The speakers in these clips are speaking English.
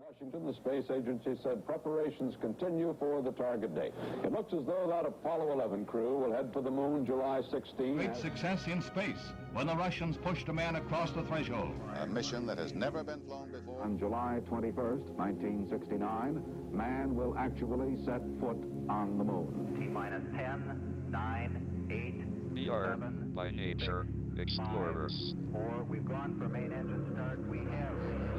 Washington, the space agency said preparations continue for the target date. It looks as though that Apollo 11 crew will head for the moon July 16. Great success in space when the Russians pushed a man across the threshold. A mission that has never been flown before. On July 21st, 1969, man will actually set foot on the moon. T-minus 10, 9, 8, We are, 7, by nature, 6, explorers. 5, 4. We've gone for main engine start. We have.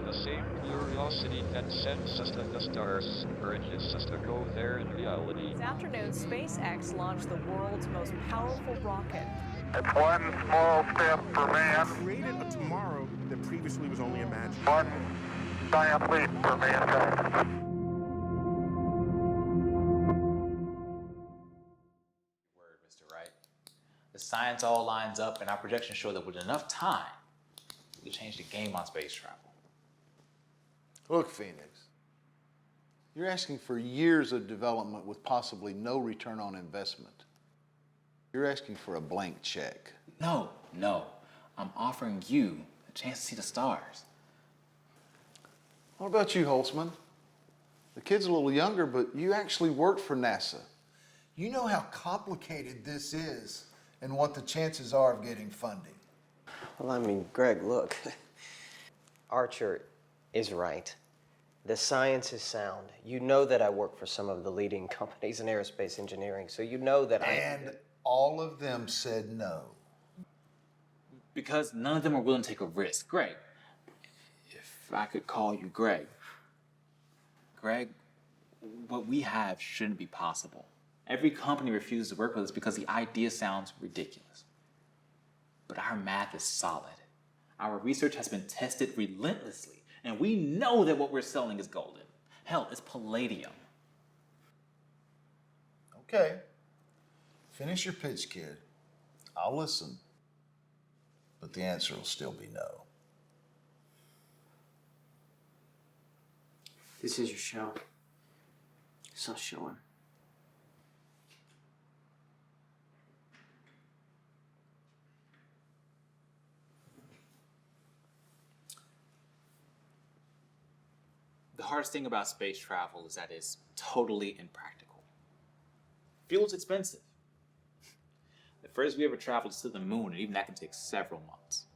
The same curiosity that sends us to the stars urges us to go there in reality. This afternoon, SpaceX launched the world's most powerful rocket. It's one small step for man. Created a tomorrow that previously was only imagined. One giant leap for mankind. Word, Mr. Wright. The science all lines up, and our projections show that with enough time, we can change the game on space travel. Look, Phoenix, you're asking for years of development with possibly no return on investment. You're asking for a blank check. No. I'm offering you a chance to see the stars. What about you, Holtzman? The kid's a little younger, but you actually worked for NASA. You know how complicated this is and what the chances are of getting funding. Well, I mean, Greg, look. Archer is right. The science is sound. You know that I work for some of the leading companies in aerospace engineering, so you know that And all of them said no. Because none of them are willing to take a risk. Greg, if I could call you Greg. Greg, what we have shouldn't be possible. Every company refuses to work with us because the idea sounds ridiculous. But our math is solid. Our research has been tested relentlessly. And we know that what we're selling is golden. Hell, it's palladium. Okay. Finish your pitch, kid. I'll listen. But the answer will still be no. this is your show. So show him. The hardest thing about space travel is that it's totally impractical. Fuel's expensive. The first we ever traveled is to the moon, and even that can take several months.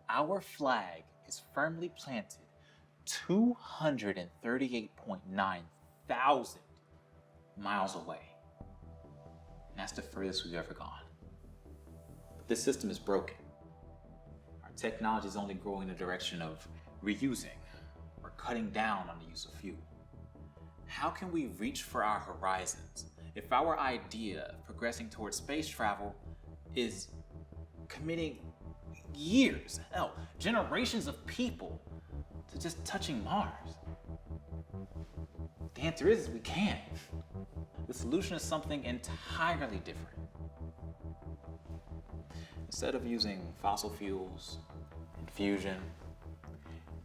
Our flag is firmly planted 238.9 thousand miles away. And that's the furthest we've ever gone. But this system is broken. Our technology is only growing in the direction of reusing, or cutting down on the use of fuel. How can we reach for our horizons if our idea of progressing towards space travel is committing years, hell, generations of people to just touching Mars? The answer is we can't. The solution is something entirely different. Instead of using fossil fuels and fusion,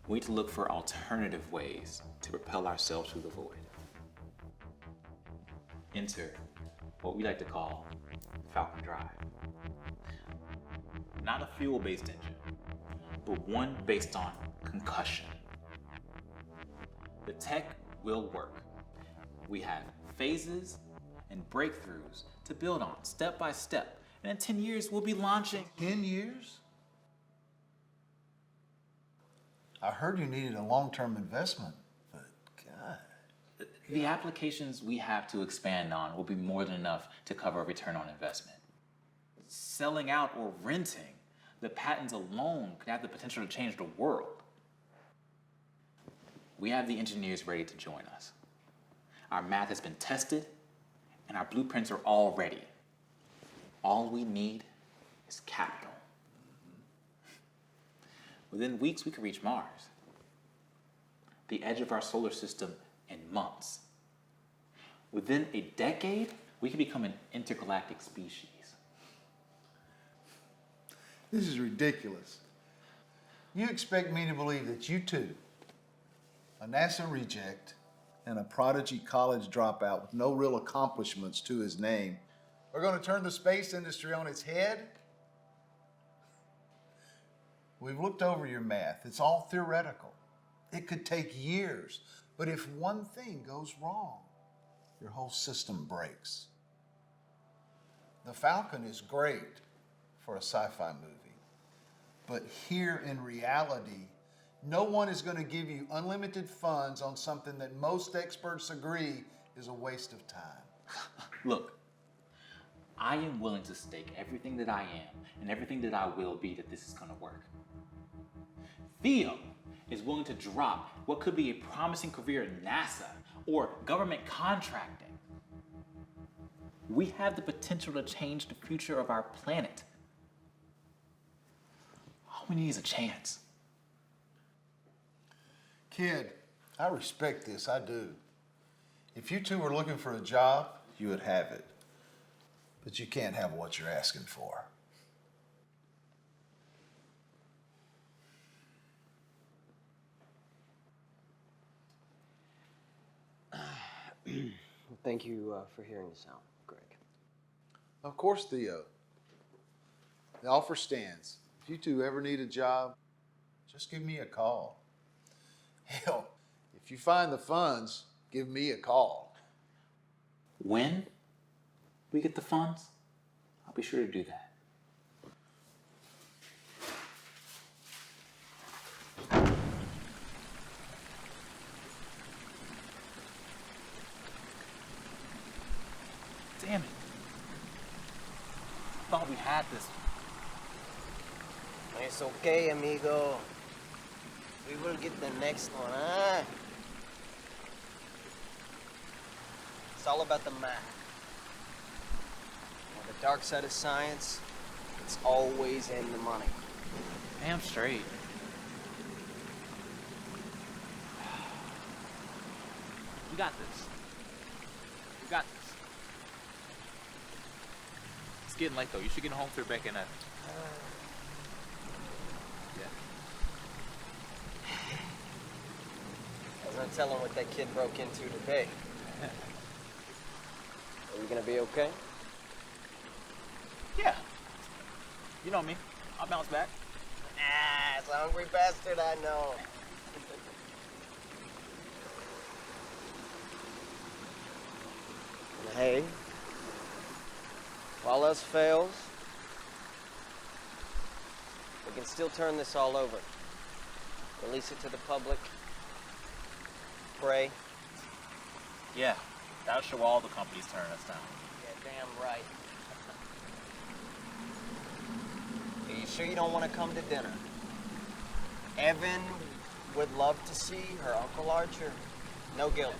we need to look for alternative ways to propel ourselves through the void. Enter what we like to call Falcon Drive. Not a fuel-based engine, but one based on concussion. The tech will work. We have phases and breakthroughs to build on step by step, and in 10 years we'll be launching. 10 years? I heard you needed a long-term investment, but God. The applications we have to expand on will be more than enough to cover a return on investment. Selling out or renting, the patents alone could have the potential to change the world. We have the engineers ready to join us. Our math has been tested, and our blueprints are all ready. All we need is capital. Within weeks, we could reach Mars, the edge of our solar system, in months. Within a decade, we could become an intergalactic species. This is ridiculous. You expect me to believe that you two, a NASA reject and a prodigy college dropout with no real accomplishments to his name, are going to turn the space industry on its head? We've looked over your math. It's all theoretical. It could take years. But if one thing goes wrong, your whole system breaks. The Falcon is great for a sci-fi movie. But here in reality, no one is going to give you unlimited funds on something that most experts agree is a waste of time. Look, I am willing to stake everything that I am and everything that I will be that this is going to work. Theo is willing to drop what could be a promising career in NASA or government contracting. We have the potential to change the future of our planet. All we need is a chance. Kid, I respect this, I do. If you two were looking for a job, you would have it. But you can't have what you're asking for. Thank you for hearing us out, Greg. Of course, Theo. The offer stands. If you two ever need a job, just give me a call. Hell, if you find the funds, give me a call. When we get the funds, I'll be sure to do that. Damn it. I thought we had this. It's okay, amigo. We will get the next one, huh? It's all about the math. On the dark side of science, it's always in the money. Damn straight. We got this. We got this. It's getting late though. You should get home to Rebecca and Evan. I was not telling what that kid broke into today. Are we gonna be okay? Yeah. You know me. I'll bounce back. Ah, it's a hungry bastard, I know. And hey, if all else fails, we can still turn this all over. Release it to the public. Pray. Yeah. That'll show all the companies turning us down. Yeah, damn right. Are you sure you don't want to come to dinner? Evan would love to see her Uncle Archer. No guilt.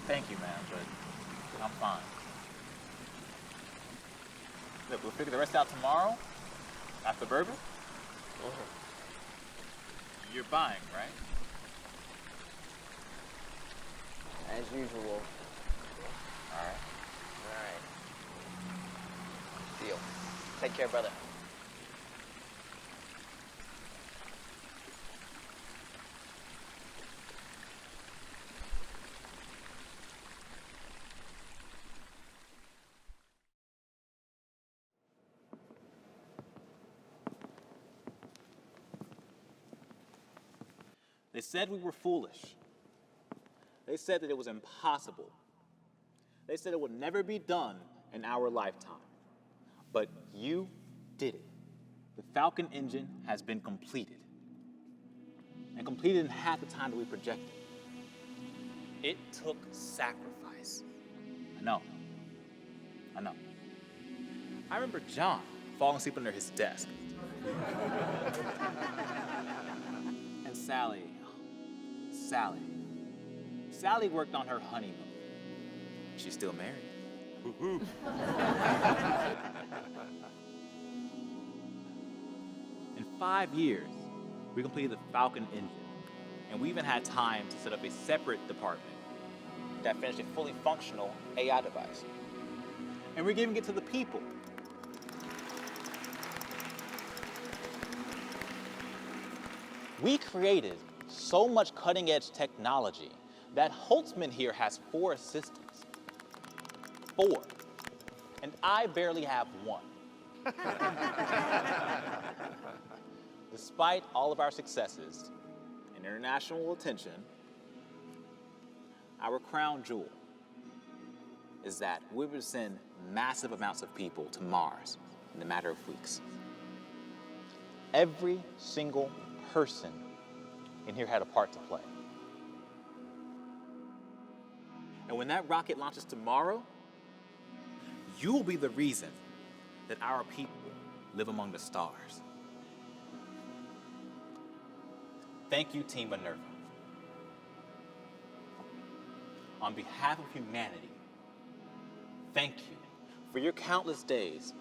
Thank you, man, but I'm fine. Look, we'll figure the rest out tomorrow after bourbon. You're buying, right? As usual. All right. All right. Deal. Take care, brother. They said we were foolish. They said that it was impossible. They said it would never be done in our lifetime. But you did it. The Falcon engine has been completed. And completed in half the time that we projected. It took sacrifice. I know. I remember John falling asleep under his desk. And Sally worked on her honeymoon. She's still married. In 5 years, we completed the Falcon engine, and we even had time to set up a separate department that finished a fully functional AI device. And we're giving it to the people. We created so much cutting-edge technology that Holtzman here has 4 assistants. 4. And I barely have 1. Despite all of our successes, and international attention, our crown jewel is that we would send massive amounts of people to Mars in a matter of weeks. Every single person in here had a part to play. And when that rocket launches tomorrow, you will be the reason that our people live among the stars. Thank you, Team Minerva. On behalf of humanity, thank you for your countless days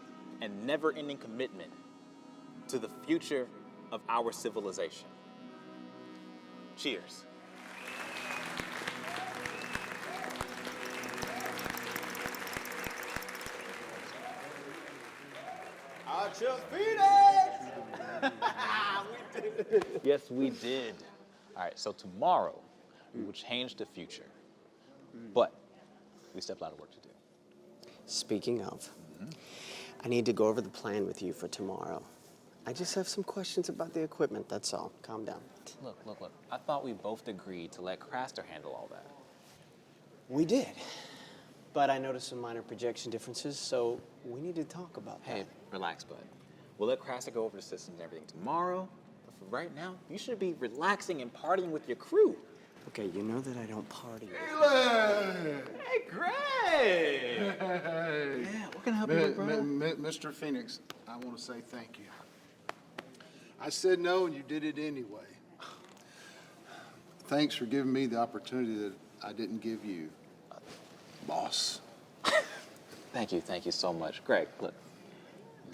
and never-ending commitment to the future of our civilization. Cheers. Yes, we did. All right, so tomorrow we will change the future. But we still have a lot of work to do. Speaking of, I need to go over the plan with you for tomorrow. I just have some questions about the equipment, that's all. Calm down. Look. I thought we both agreed to let Craster handle all that. We did. But I noticed some minor projection differences, so we need to talk about that. Hey, relax, bud. We'll let Craster go over the systems and everything tomorrow. But for right now, you should be relaxing and partying with your crew. Okay, you know that I don't party. Hey, Greg! Yeah, what can I help you with, bro? Mr. Phoenix, I want to say thank you. I said no, and you did it anyway. Thanks for giving me the opportunity that I didn't give you, boss. Thank you so much. Greg, look,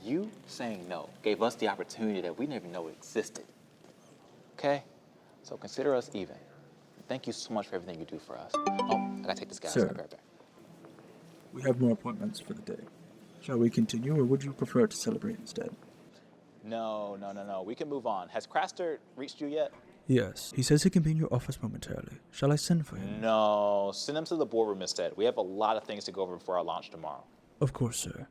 you saying no gave us the opportunity that we didn't even know existed. Okay? So consider us even. Thank you so much for everything you do for us. Oh, I gotta take this guy. Sir, I'll be right back. We have more appointments for the day. Shall we continue, or would you prefer to celebrate instead? No. We can move on. Has Craster reached you yet? Yes. He says he can be in your office momentarily. Shall I send for him? No. Send him to the boardroom instead. We have a lot of things to go over before our launch tomorrow. Of course, sir.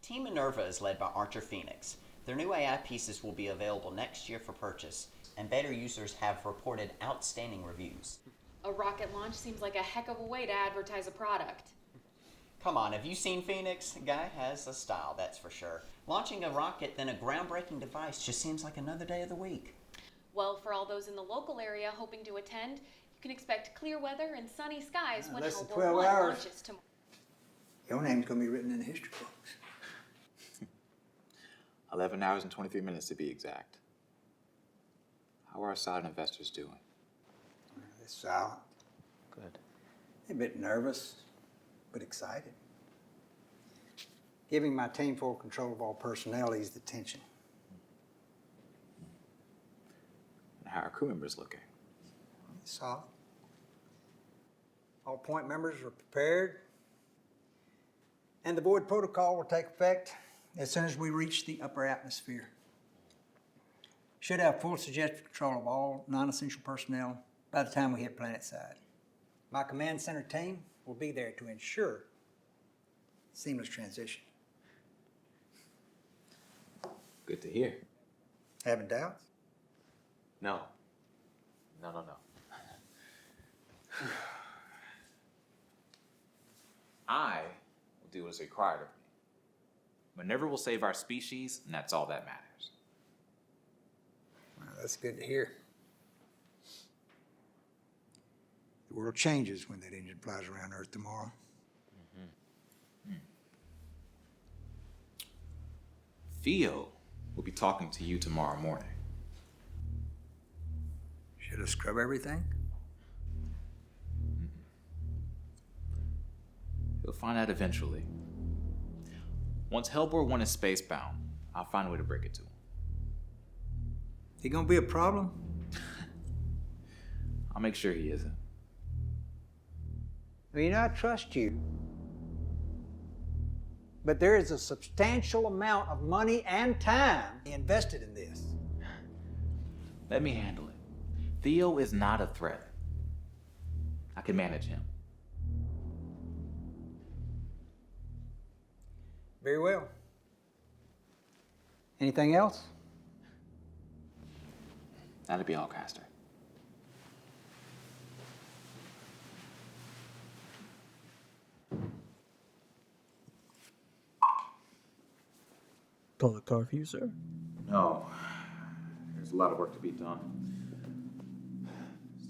Team Minerva is led by Archer Phoenix. Their new AI pieces will be available next year for purchase, and beta users have reported outstanding reviews. A rocket launch seems like a heck of a way to advertise a product. Come on, have you seen Phoenix? Guy has a style, that's for sure. Launching a rocket, then a groundbreaking device just seems like another day of the week. Well, for all those in the local area hoping to attend, you can expect clear weather and sunny skies when less than Hellebore 12 1 hours. launches tomorrow. Your name's going to be written in the history books. 11 hours and 23 minutes to be exact. How are our silent investors doing? They're silent. Good. They're a bit nervous, but excited. Giving my team full control of all personnel eased the tension. And how are crew members looking? Solid. All point members are prepared. And the void protocol will take effect as soon as we reach the upper atmosphere. Should have full suggested control of all non-essential personnel by the time we hit planet side. My command center team will be there to ensure seamless transition. Good to hear. Having doubts? No. I will do what is required of me. Minerva will save our species, and that's all that matters. Well, that's good to hear. The world changes when that engine flies around Earth tomorrow. Theo will be talking to you tomorrow morning. Should I scrub everything? He'll find out eventually. Once Hellebore 1 is spacebound, I'll find a way to break it to him. He gonna be a problem? I'll make sure he isn't. I mean, I trust you. But there is a substantial amount of money and time invested in this. Let me handle it. Theo is not a threat. I can manage him. Very well. Anything else? That'll be all, Caster. call the car for you, sir? No. There's a lot of work to be done.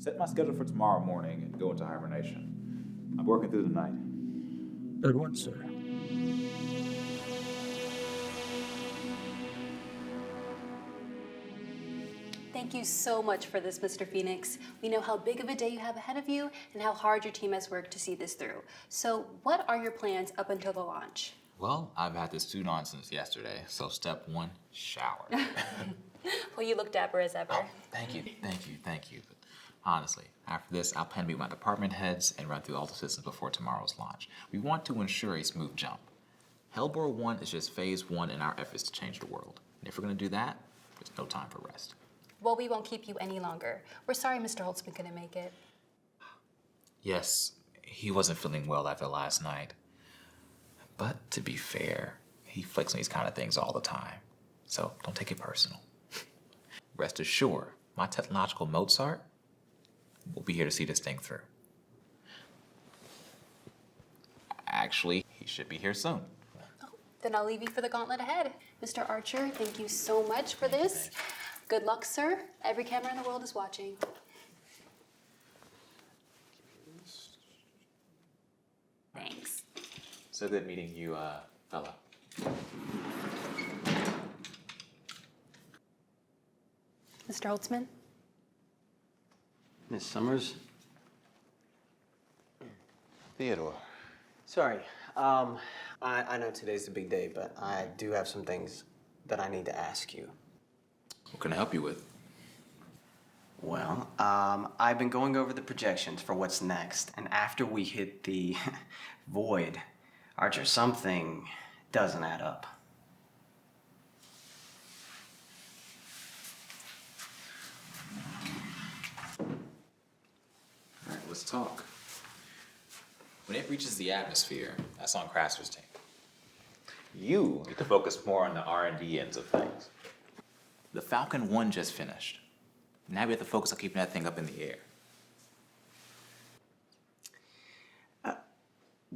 Set my schedule for tomorrow morning and go into hibernation. I'm working through the night. At once, sir. Thank you so much for this, Mr. Phoenix. We know how big of a day you have ahead of you and how hard your team has worked to see this through. So what are your plans up until the launch? Well, I've had this suit on since yesterday, so step one, shower. Well, you look dapper as ever. Oh, thank you. But honestly, after this, I'll plan to meet my department heads and run through all the systems before tomorrow's launch. We want to ensure a smooth jump. Hellebore 1 is just phase 1 in our efforts to change the world. And if we're gonna do that, there's no time for rest. Well, we won't keep you any longer. We're sorry Mr. Holtzman couldn't make it. Yes, he wasn't feeling well after last night. But to be fair, he flicks on these kind of things all the time. So don't take it personal. Rest assured, my technological Mozart will be here to see this thing through. Actually, he should be here soon. Then I'll leave you for the gauntlet ahead. Mr. Archer, thank you so much for this. Good luck, sir. Every camera in the world is watching. Thanks. So good meeting you, fella. Mr. Holtzman? Miss Summers? Theodore. Sorry. I know today's the big day, but I do have some things that I need to ask you. What can I help you with? Well, I've been going over the projections for what's next, and after we hit the void, Archer, something doesn't add up. All right, let's talk. When it reaches the atmosphere, that's on Craster's team. You need to focus more on the R&D ends of things. The Falcon 1 just finished. Now we have to focus on keeping that thing up in the air.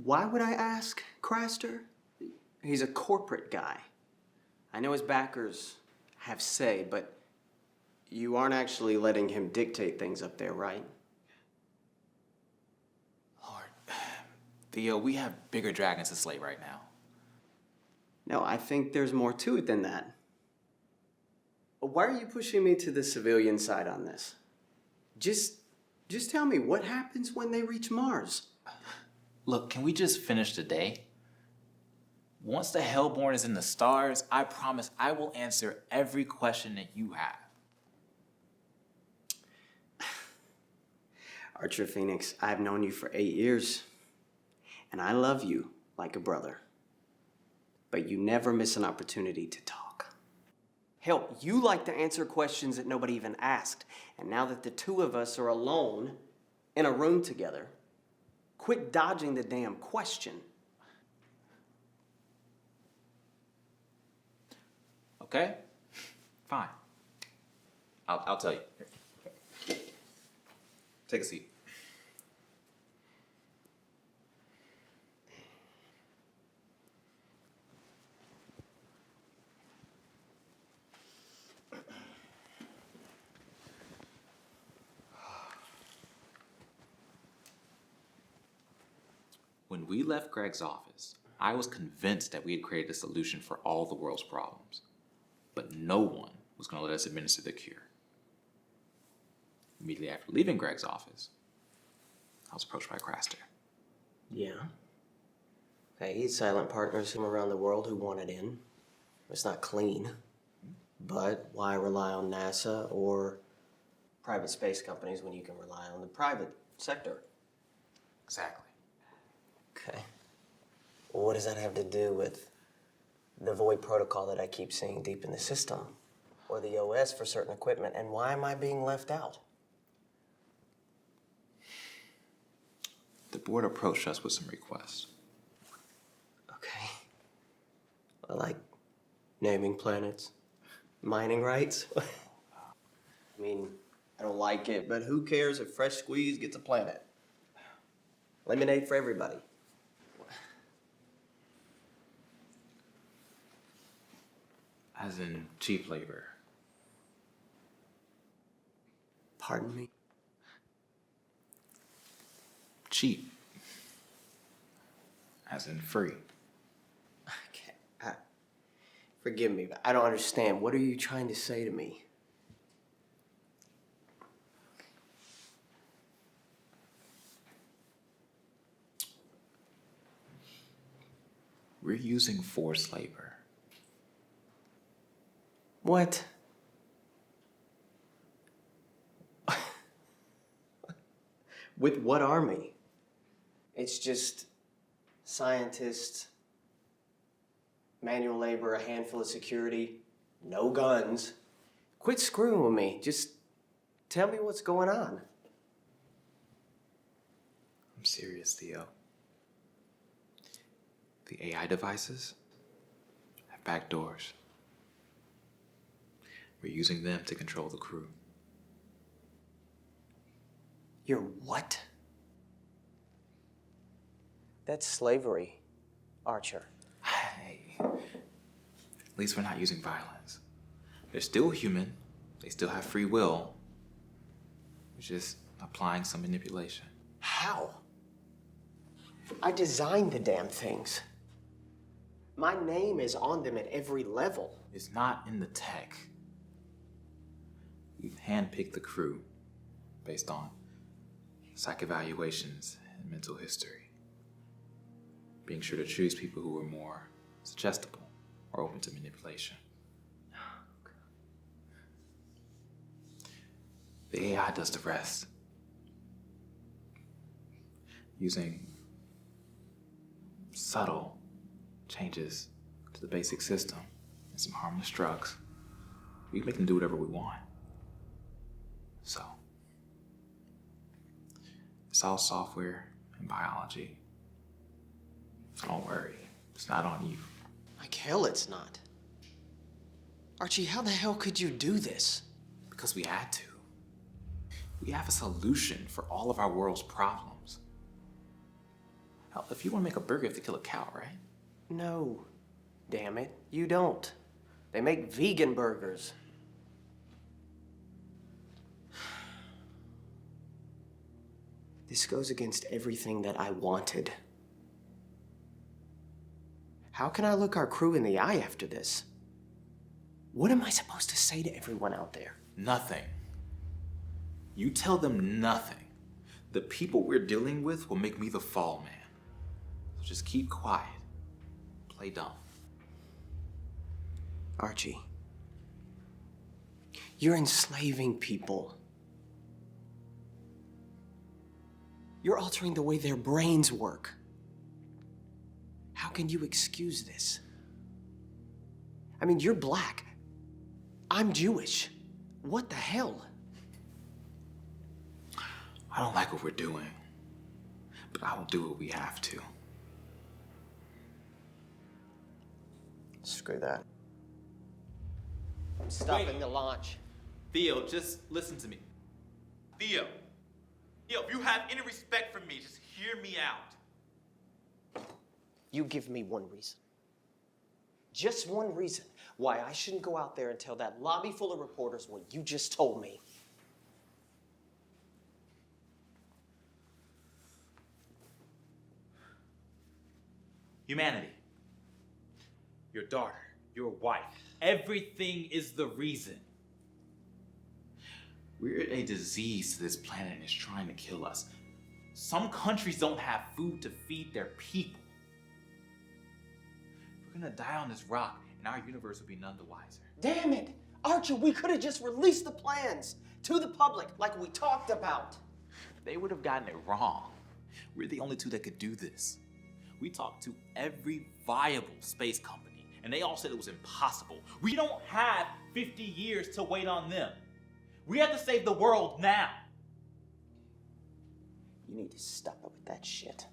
Why would I ask Craster? He's a corporate guy. I know his backers have say, but you aren't actually letting him dictate things up there, right? Theo, we have bigger dragons to slay right now. No, I think there's more to it than that. Why are you pushing me to the civilian side on this? Just tell me, what happens when they reach Mars? Look, can we just finish the day? Once the Hellborn is in the stars, I promise I will answer every question that you have. Archer Phoenix, I've known you for 8 years, and I love you like a brother. But you never miss an opportunity to talk. Hell, you like to answer questions that nobody even asked. And now that the two of us are alone in a room together, quit dodging the damn question. Okay? Fine. I'll tell you. Here. Take a seat. When we left Greg's office, I was convinced that we had created a solution for all the world's problems. But no one was going to let us administer the cure. Immediately after leaving Greg's office, I was approached by Craster. Yeah. Hey, he's silent partners from around the world who wanted in. It's not clean. But why rely on NASA or private space companies when you can rely on the private sector? Exactly. Okay. Well, what does that have to do with the void protocol that I keep seeing deep in the system? Or the OS for certain equipment? And why am I being left out? The board approached us with some requests. Okay. Like naming planets, mining rights. I mean, I don't like it, but who cares if Fresh Squeeze gets a planet? Lemonade for everybody. As in cheap labor. Pardon me? Cheap. As in free. Okay. Forgive me, but I don't understand. What are you trying to say to me? We're using forced labor. What? With what army? It's just scientists, manual labor, a handful of security, no guns. Quit screwing with me. Just tell me what's going on. I'm serious, Theo. The AI devices have back doors. We're using them to control the crew. You're what? That's slavery, Archer. Hey, at least we're not using violence. They're still human. They still have free will. We're just applying some manipulation. How? I designed the damn things. My name is on them at every level. It's not in the tech. We've handpicked the crew based on psych evaluations and mental history, being sure to choose people who are more suggestible or open to manipulation. The AI does the rest, using subtle changes to the basic system and some harmless drugs. We make them do whatever we want. So, it's all software and biology. So don't worry, it's not on you. Like hell it's not. Archie, how the hell could you do this? Because we had to. We have a solution for all of our world's problems. Hell, if you want to make a burger, you have to kill a cow, right? No, damn it, you don't. They make vegan burgers. This goes against everything that I wanted. How can I look our crew in the eye after this? What am I supposed to say to everyone out there? Nothing. You tell them nothing. The people we're dealing with will make me the fall man. So just keep quiet. Play dumb. Archie, you're enslaving people. You're altering the way their brains work. How can you excuse this? I mean, you're black. I'm Jewish. What the hell? I don't like what we're doing, but I will do what we have to. Screw that. I'm stopping the launch. Theo, just listen to me. Theo, if you have any respect for me, just hear me out. You give me one reason. Just one reason why I shouldn't go out there and tell that lobby full of reporters what you just told me. Humanity. Your daughter, your wife, everything is the reason. We're a disease to this planet and it's trying to kill us. Some countries don't have food to feed their people. We're gonna die on this rock and our universe will be none the wiser. Damn it! Archer, we could have just released the plans to the public like we talked about. They would have gotten it wrong. We're the only two that could do this. We talked to every viable space company, and they all said it was impossible. We don't have 50 years to wait on them. We have to save the world now. You need to stop it with that shit.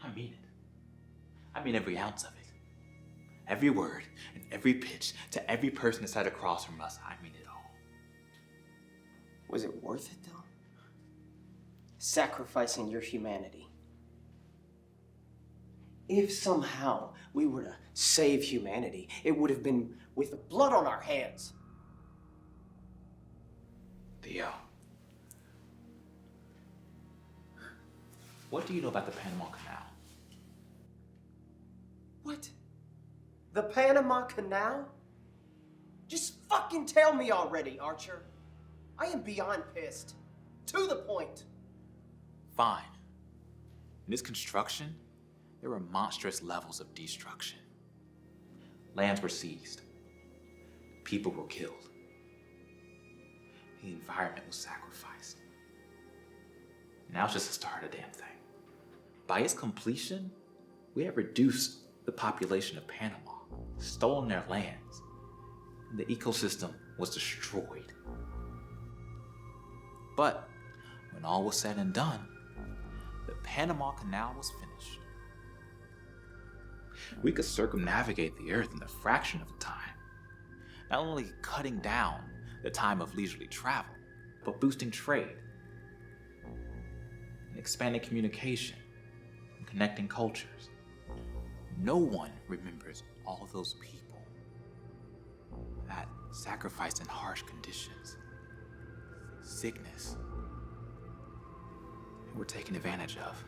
I mean it. I mean every ounce of it. Every word and every pitch to every person that sat across from us, I mean it all. Was it worth it, though? Sacrificing your humanity. If somehow we were to save humanity, it would have been with blood on our hands. Theo, what do you know about the Panama Canal? What? The Panama Canal? Just fucking tell me already, Archer. I am beyond pissed. To the point. Fine. In this construction, there were monstrous levels of destruction. Lands were seized. People were killed. The environment was sacrificed. Now it's just the start of the damn thing. By its completion, we have reduced the population of Panama, stolen their lands, and the ecosystem was destroyed. But when all was said and done, the Panama Canal was finished. We could circumnavigate the Earth in a fraction of the time, not only cutting down the time of leisurely travel, but boosting trade, and expanding communication, and connecting cultures. No one remembers all those people that sacrificed in harsh conditions, sickness, and were taken advantage of.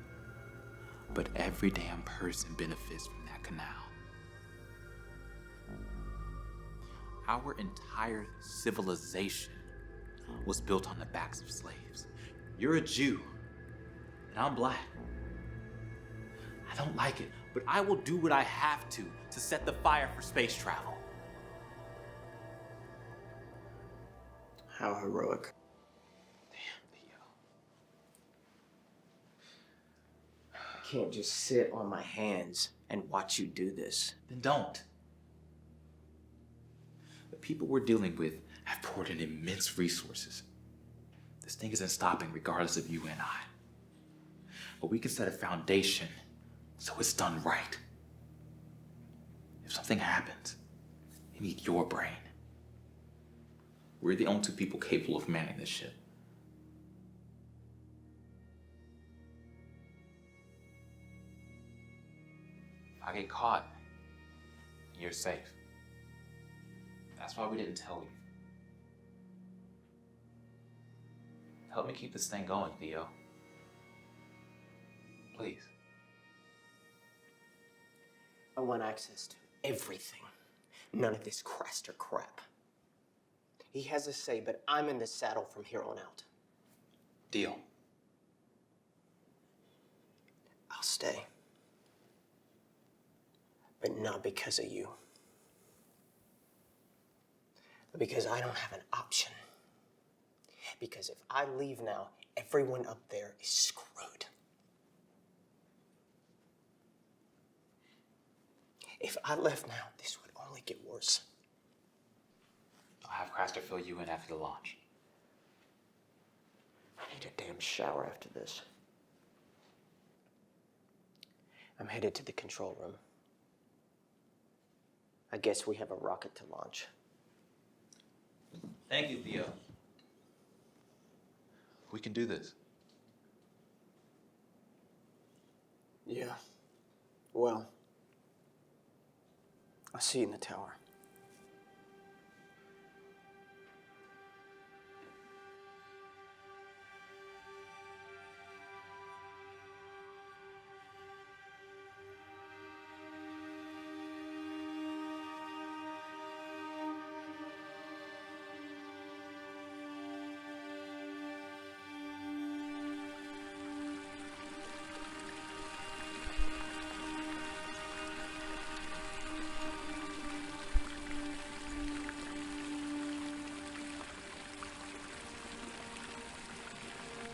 But every damn person benefits from that canal. Our entire civilization was built on the backs of slaves. You're a Jew, and I'm black. I don't like it, but I will do what I have to set the fire for space travel. How heroic. I can't just sit on my hands and watch you do this. Then don't. The people we're dealing with have poured in immense resources. This thing isn't stopping regardless of you and I. But we can set a foundation so it's done right. If something happens, you need your brain. We're the only two people capable of manning this ship. If I get caught, you're safe. That's why we didn't tell you. Help me keep this thing going, Theo. Please. I want access to everything. None of this Craster crap. He has a say, but I'm in the saddle from here on out. Deal. I'll stay. But not because of you. But because I don't have an option. Because if I leave now, everyone up there is screwed. If I left now, this would only get worse. I'll have Craster fill you in after the launch. I need a damn shower after this. I'm headed to the control room. I guess we have a rocket to launch. Thank you, Theo. We can do this. Yeah. Well, I'll see you in the tower.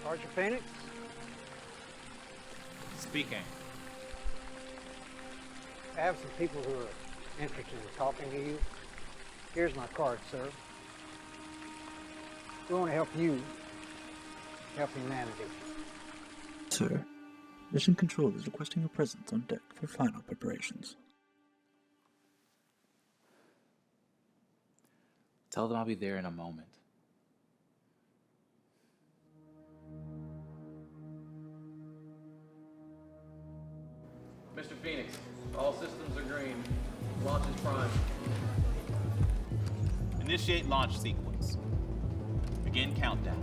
Archer Phoenix? Speaking. I have some people who are interested in talking to you. Here's my card, sir. We want to help you help humanity. Sir, Mission Control is requesting your presence on deck for final preparations. Tell them I'll be there in a moment. Mr. Phoenix, all systems are green. Launch is prime. Initiate launch sequence. Begin countdown.